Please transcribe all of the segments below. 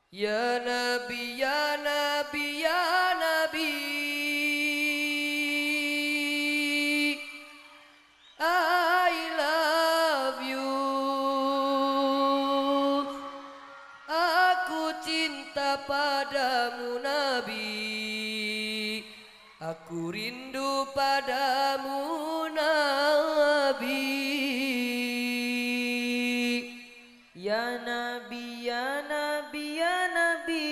Ya Nabi, ya Nabi, ya Nabi, I love you. Aku cinta padamu Nabi, aku rindu padamu Nabi. Ya Nabi, ya Nabi, ya Nabi,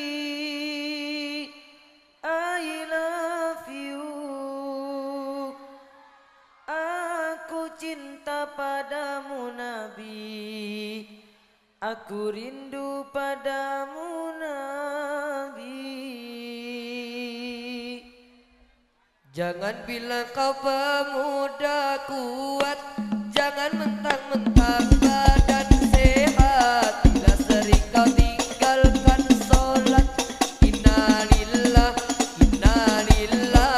I love you. Aku cinta padamu Nabi, aku rindu padamu Nabi. Jangan bilang kau pemuda kuat, jangan mentang-mentang badan sehat. Bila sering kau tinggalkan sholat, innalillah, innalillah.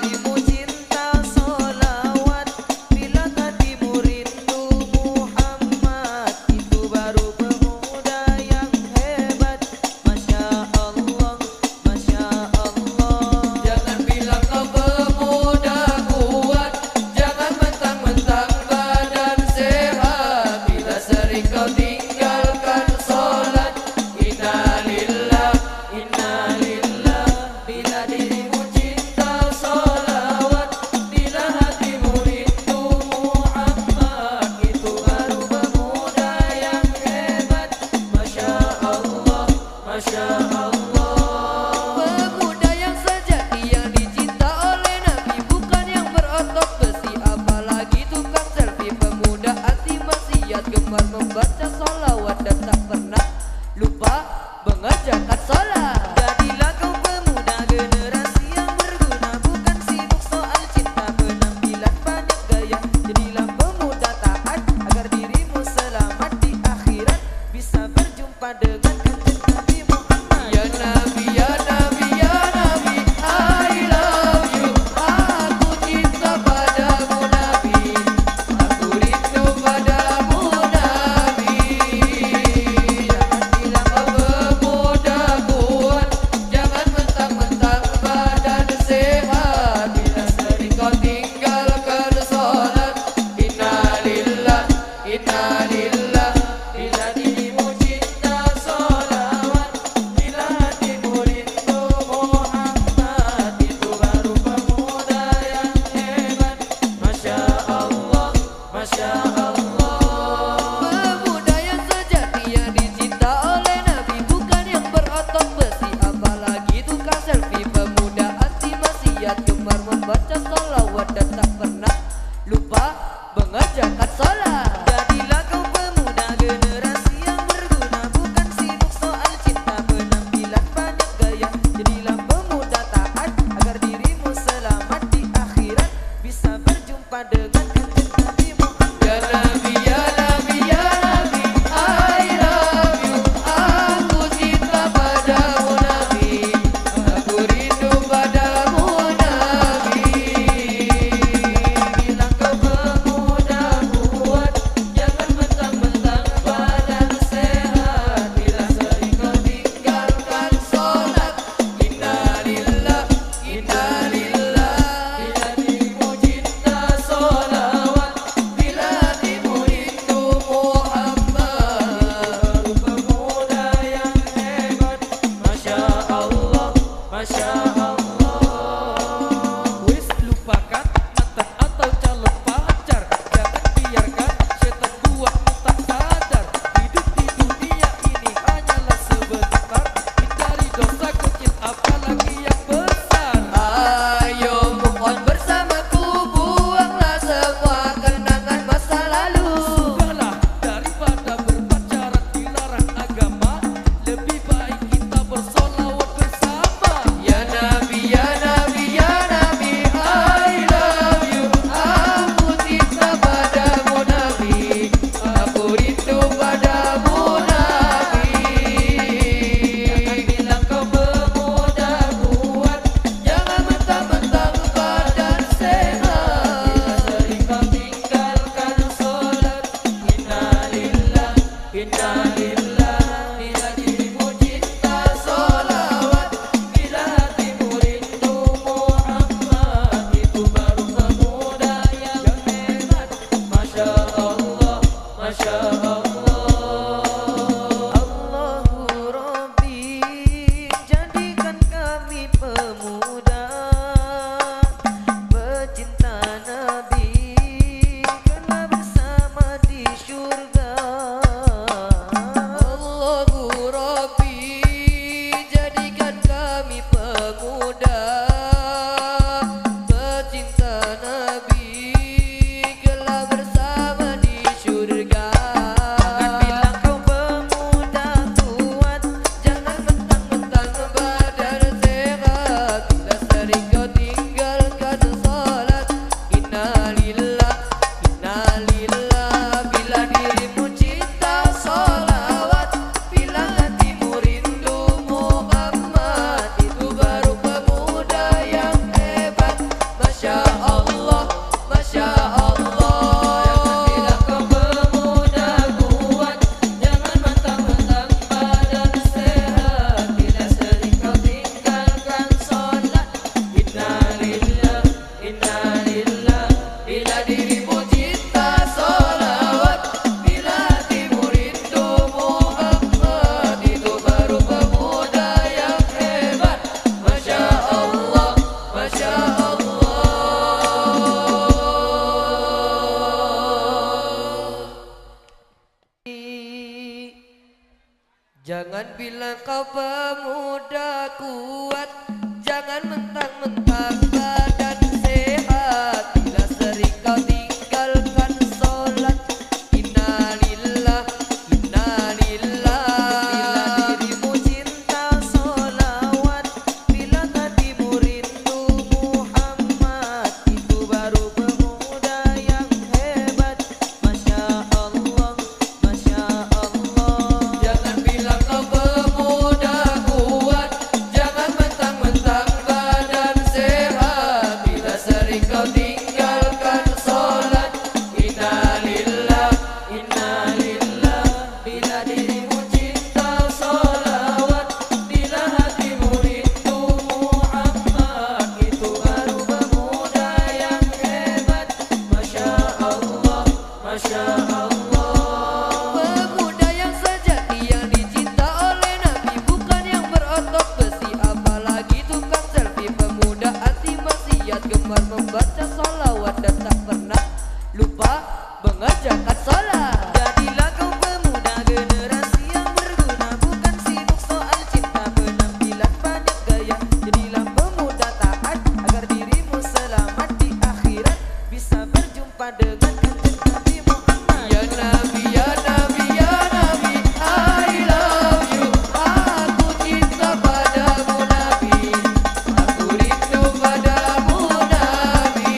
Bila dirimu cinta sholawat, bila hatimu rindu Muhammad, itu baru pemuda yang hebat. Masya Allah, Masya Allah. Jangan bilang kau pemuda kuat, jangan mentang-mentang badan sehat. Bila sering kau tinggalkan sholat, innalillah, innalillah. Bila dirimu cinta sholawat, bila hatimu rindu Muhammad, itu baru pemuda yang hebat. Masya Allah, Masya Allah. Pemuda yang sejati yang dicinta oleh Nabi, bukan yang berotot besi apalagi tukang selfie. Pemuda anti maksiat, gemar membaca sholawat dan tak pernah lupa mengerjakan sholat. Jadilah kau pemuda generasi yang berguna, bukan sibuk soal cinta penampilan banyak gaya. Jadilah pemuda taat agar dirimu selamat di akhirat, bisa berjumpa dengan kanjeng Nabi Muhammad. Ya Nabi, ya Nabi, ya Nabi, I love you. Aku cinta padamu Nabi, aku rindu padamu Nabi. Jangan bilang kau pemuda kuat, jangan mentang-mentang badan sehat. Bila sering kau tinggalkan sholat, innalillah, innalillah. Bila dirimu cinta sholawat, Jangan bilang kau pemuda kuat, jangan mentang-mentang badan sehat. Bila sering kau tinggalkan sholat, innalillah, innalillah. Bila dirimu cinta sholawat, bila hatimu rindu Muhammad, itu baru pemuda yang hebat. Masya Allah, Masya Allah. Jangan bilang kau pemuda kuat, jangan mentang-mentang badan sehat. Bila sering kau tinggalkan sholat, innalillah, innalillah. Bila dirimu cinta sholawat, bila hatimu rindu Muhammad, itu baru pemuda yang hebat. Masya Allah, Masya Allah. Pemuda yang sejati yang dicinta oleh Nabi, bukan yang berotot besi apalagi tukang selfie. Pemuda anti maksiat, gemar membaca sholawat dan tak pernah lupa mengerjakan sholat. Jadilah kau pemuda generasi yang berguna, bukan sibuk soal cinta penampilan banyak gaya. Jadilah pemuda taat agar dirimu selamat di akhirat, bisa berjumpa dengan kanjeng Nabi Muhammad. Ya Nabi, ya Nabi, ya Nabi, I love you. Aku cinta padamu Nabi, aku rindu padamu Nabi.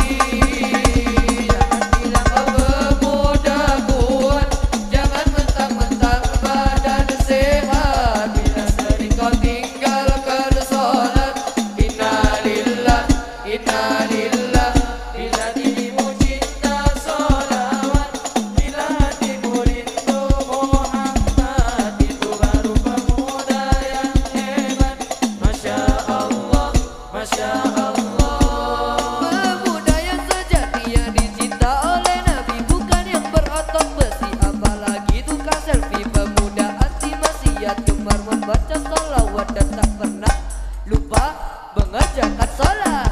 Jangan bilang kau pemuda kuat, jangan mentang-mentang badan sehat. Bila sering kau tinggalkan sholat, innalillah, innalillah. Bila dirimu cinta sholawat, bila hatimu rindu Muhammad, itu baru pemuda yang hebat. Masya Allah, Masya Allah. Pemuda yang sejati yang dicinta oleh Nabi, bukan yang berotot besi apalagi tukang selfie. Pemuda anti maksiat, gemar membaca sholawat dan tak pernah lupa mengerjakan sholat.